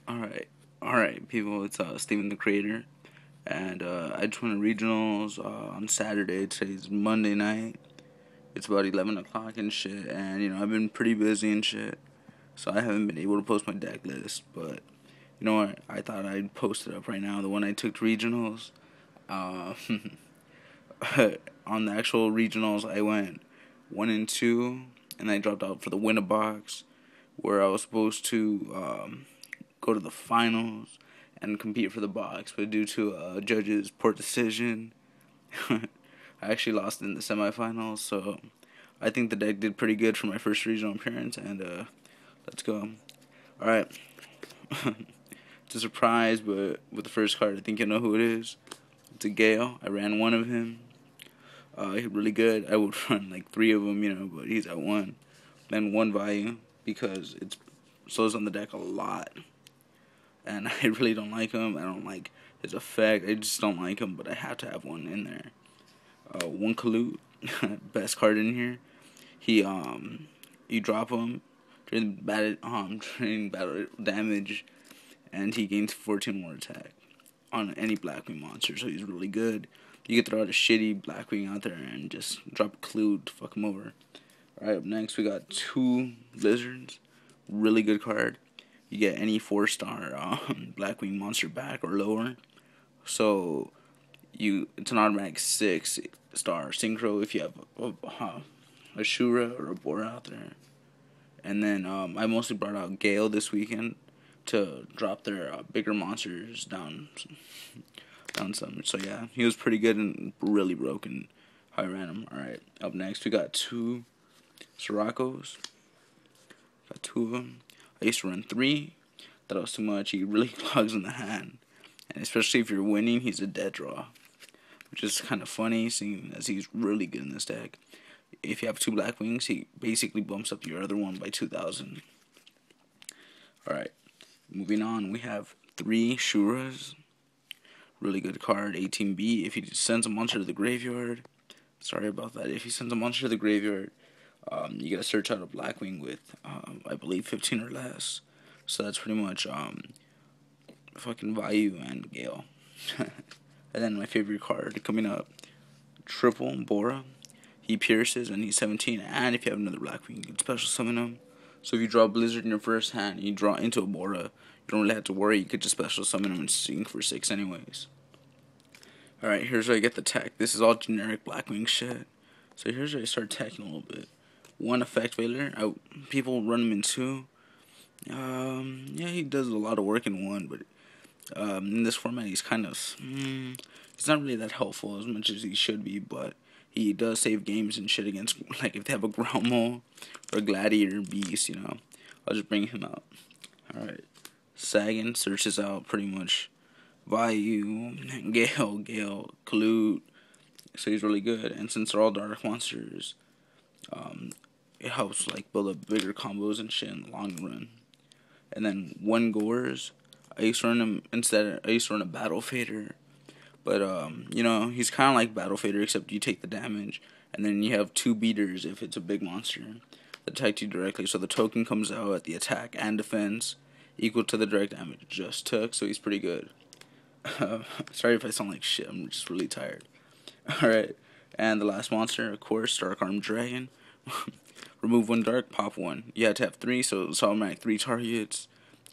Alright, people. It's Steven the Creator, and I just went to regionals on Saturday. Today's Monday night. It's about 11 o'clock and shit, and I've been pretty busy and shit, so I haven't been able to post my deck list. But you know what? I thought I'd post it up right now. The one I took to regionals. Uh, on the actual regionals, I went 1-2, and I dropped out for the winner box, where I was supposed to go to the finals and compete for the box, but due to a judge's poor decision, I actually lost in the semifinals. So I think the deck did pretty good for my first regional appearance, and let's go. All right, it's a surprise, but with the first card, I think you know who it is. It's a Gale. I ran one of him. He's really good. I would run like three of them, but he's at one. Then one value because it slows on the deck a lot. And I really don't like him. I don't like his effect. I just don't like him, but I have to have one in there. One Kalute, best card in here. He you drop him during battle damage, and he gains 14 more attack on any Blackwing monster. So he's really good. You can throw out a shitty Blackwing out there and just drop a Kalute to fuck him over. Alright, up next we got two Lizards. Really good card. You get any 4-star Blackwing monster back or lower. So it's an automatic 6-star synchro if you have a Shura or a Bora out there. And then I mostly brought out Gale this weekend to drop their bigger monsters down some. So yeah, he was pretty good and really broken. How I ran him. Alright, up next we got two Sirocco's. Got two of them. I used to run three. That was too much. He really clogs in the hand. And especially if you're winning, he's a dead draw. Which is kind of funny, seeing as he's really good in this deck. If you have two Blackwings, he basically bumps up your other one by 2,000. Alright, moving on. We have three Shuras. Really good card, 18B. If he sends a monster to the graveyard, sorry about that. If he sends a monster to the graveyard, you gotta search out a Blackwing with, I believe, 15 or less. So that's pretty much fucking value and Gale. And then my favorite card coming up, triple Bora. He pierces and he's 17. And if you have another Blackwing, you can special summon him. So if you draw a Blizzard in your first hand and you draw into a Bora, you don't really have to worry. You could just special summon him and sync for 6 anyways. Alright, here's where I get the tech. This is all generic Blackwing shit. So here's where I start teching a little bit. One effect failure. People run him in two. Yeah, he does a lot of work in one, but in this format he's kind of he's not really that helpful as much as he should be, but he does save games and shit against, like, if they have a ground mole or a gladiator beast, I'll just bring him out. Alright. Sagan searches out pretty much Vayu, Gale, Kalute. So he's really good. And since they're all dark monsters, it helps like build up bigger combos and shit in the long run. And then one Gores, I used to run him instead. I used to run a Battle Fader, but he's kind of like Battle Fader except you take the damage, and then you have two beaters if it's a big monster that attacked you directly. So the token comes out at the attack and defense equal to the direct damage it just took. So he's pretty good. Sorry if I sound like shit. I'm just really tired. All right, and the last monster, of course, Dark Armed Dragon. Remove one dark, pop one. You had to have three, so it's automatic 3 targets.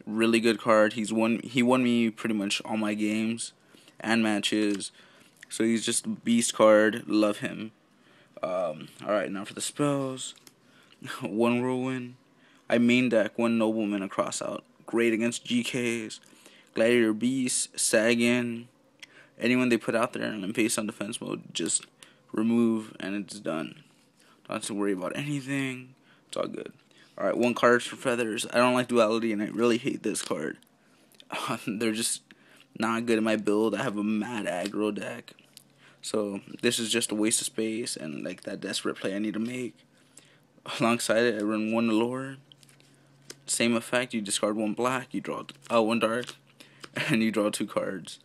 Really good card. He won me pretty much all my games and matches. So he's just a beast card. Love him. Alright, now for the spells. One Whirlwind. I main deck one Nobleman across out. Great against GKs. Gladiator Beast, Sagan. Anyone they put out there and then face on defense mode, just remove and it's done. Don't have to worry about anything. It's all good. Alright, one card for feathers. I don't like duality and I really hate this card. They're just not good in my build. I have a mad aggro deck. So this is just a waste of space and like that desperate play I need to make. Alongside it, I run one Allure. Same effect, you discard one black, you draw one dark, and you draw 2 cards.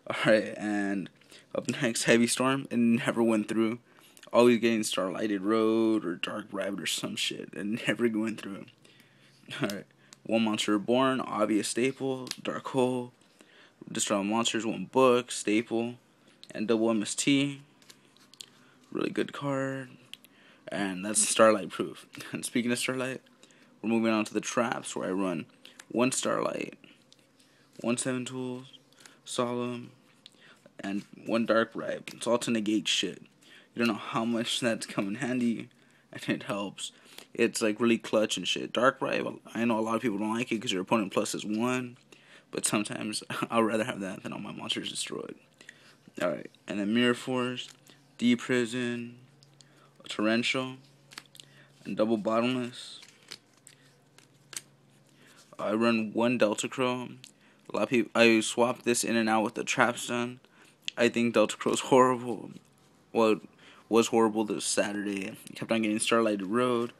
Alright, and up next, Heavy Storm. It never went through. Always getting Starlighted Road or Dark Rabbit or some shit, and never going through. Alright, One Monster Reborn, obvious staple. Dark Hole, Destroy All Monsters, one book, staple. And double MST, really good card. And that's Starlight proof. And speaking of Starlight, we're moving on to the traps, where I run one Starlight, one Seven Tools, Solemn, and one Dark Ripe. It's all to negate shit. You don't know how much that's come in handy, and it helps. It's like really clutch and shit. Dark Ripe, I know a lot of people don't like it because your opponent pluses 1, but sometimes I'd rather have that than all my monsters destroyed. Alright, and then Mirror Force, D-Prison, Torrential, and Double Bottomless. I run one Delta Crow. A lot of people, I swap this in and out with the Trap Stun. I think Delta Crow's horrible. Well, it was horrible this Saturday. I kept on getting Starlighted Road.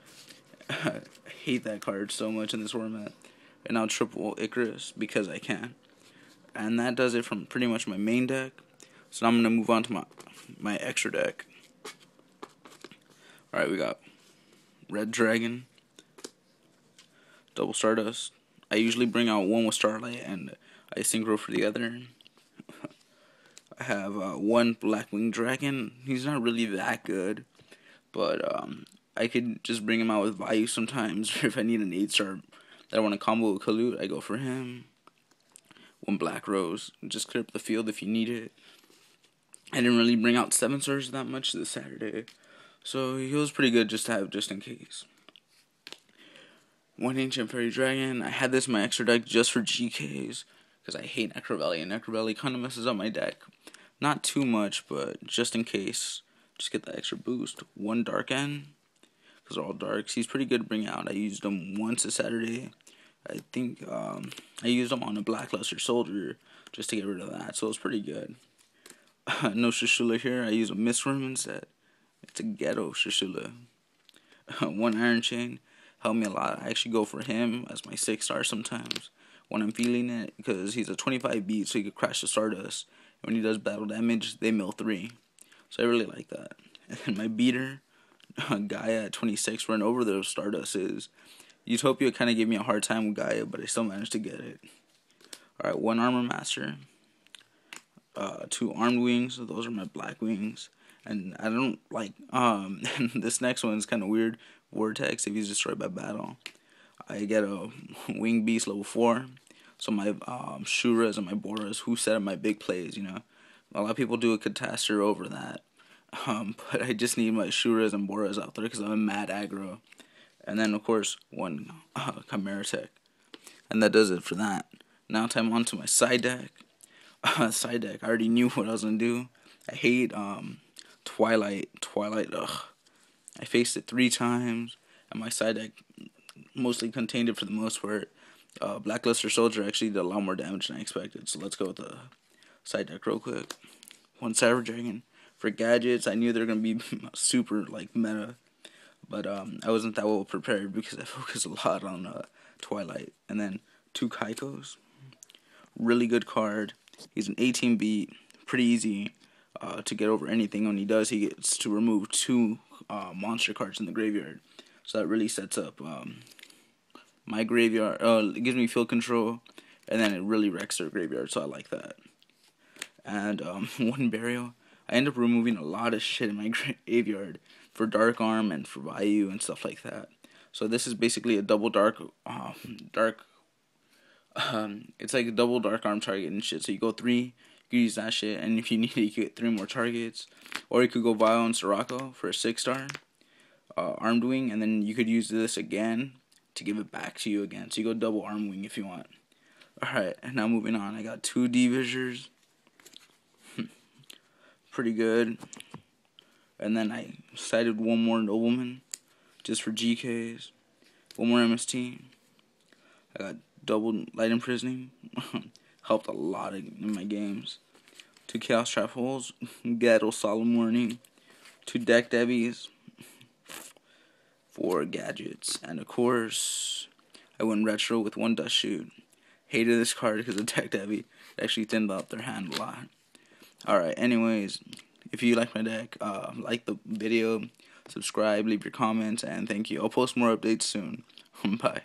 I hate that card so much in this format. And now triple Icarus because I can. And that does it from pretty much my main deck. So now I'm going to move on to my extra deck. Alright, we got Red Dragon, Double Stardust. I usually bring out one with Starlight and I synchro for the other. I have one Blackwing Dragon. He's not really that good, but I could just bring him out with value sometimes. If I need an 8-star that I want to combo with Kalut, I go for him. One Black Rose, just clear up the field if you need it. I didn't really bring out 7-stars that much this Saturday, so he was pretty good just to have just in case. One Ancient Fairy Dragon. I had this in my extra deck just for GKs, because I hate Necrovalley, and Necrovalley kind of messes up my deck. Not too much, but just in case, just get that extra boost. One Dark End, because they're all darks. He's pretty good to bring out. I used him once a Saturday. I think I used him on a Blackluster Soldier just to get rid of that, so it was pretty good. No Shishula here. I use a Mistworm instead. It's a ghetto Shishula. One Iron Chain helped me a lot. I actually go for him as my 6-star sometimes when I'm feeling it, because he's a 25 beat, so he could crash the Stardust. When he does battle damage, they mill 3. So I really like that. And then my beater, Gaia at 26, run over the Stardust is. Utopia kind of gave me a hard time with Gaia, but I still managed to get it. Alright, one Armor Master. 2 Armed Wings. Those are my Black Wings. And I don't like, this next one's kind of weird. Vortex, if he's destroyed by battle. I get a Wing Beast level 4. So my Shuras and my Boras, who set up my big plays, you know. A lot of people do a Catastor over that. But I just need my Shuras and Boras out there because I'm a mad aggro. And then, of course, one Chimera Tech. And that does it for that. Now time on to my side deck. Side deck, I already knew what I was going to do. I hate Twilight, ugh. I faced it 3 times, and my side deck mostly contained it for the most part. Blackluster Soldier actually did a lot more damage than I expected, so let's go with the side deck real quick. One Cyber Dragon. For gadgets, I knew they were going to be super, like, meta, but I wasn't that well prepared because I focused a lot on Twilight. And then 2 Kaikos. Really good card. He's an 18 beat, pretty easy to get over anything. When he does, he gets to remove 2 monster cards in the graveyard. So that really sets up my graveyard. It gives me field control, and then it really wrecks their graveyard, so I like that. And one Burial. I end up removing a lot of shit in my graveyard for Dark Arm and for Vayu and stuff like that. So this is basically a double it's like a double Dark Arm target and shit. So you go 3, you can use that shit, and if you need it, you can get 3 more targets. Or you could go Vile and Sirocco for a 6-star Armed Wing, and then you could use this again to give it back to you again. So you go double Armed Wing if you want. Alright, and now moving on. I got 2 D-Visors. Pretty good. And then I cited one more Nobleman just for GKs. One more MST. I got double Light Imprisoning. Helped a lot in my games. 2 Chaos Trap Holes. Ghetto Solemn Warning. 2 Deck Debbies. 4 Gadgets. And of course, I went retro with 1 Dust Shoot. Hated this card because of Deck Debbie. It actually thinned out their hand a lot. Alright, anyways, if you like my deck, like the video, subscribe, leave your comments, and thank you. I'll post more updates soon. Bye.